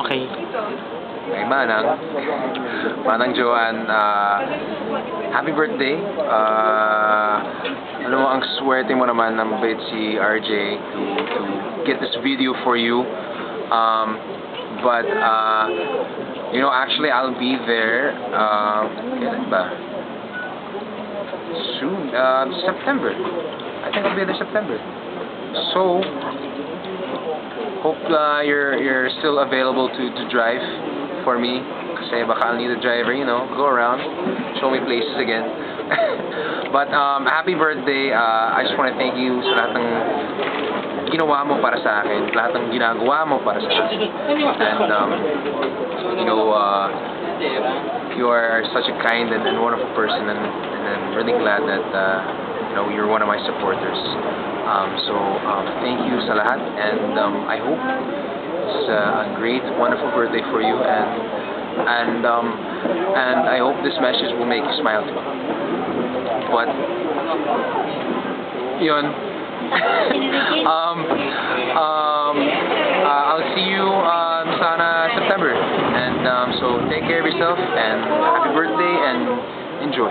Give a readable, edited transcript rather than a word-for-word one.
Okay. Kay Manang Joanne, happy birthday. Ang swerte mo naman ng bait si RJ to get this video for you. But actually I'll be there, kailan ba? Soon, September. I think I'll be there September. So, hope you're still available to drive for me. Kasi baka I'll need a driver, go around, show me places again. But happy birthday. I just want to thank you sa lahat ng ginawa mo para sa akin, lahat ng ginagawa mo para sa akin. And you are such a kind and wonderful person, and I'm really glad that you're one of my supporters. Thank you sa lahat, and I hope it's a great, wonderful birthday for you, and I hope this message will make you smile too. But yun. I'll see you sana September, and so take care of yourself, and happy birthday, and enjoy.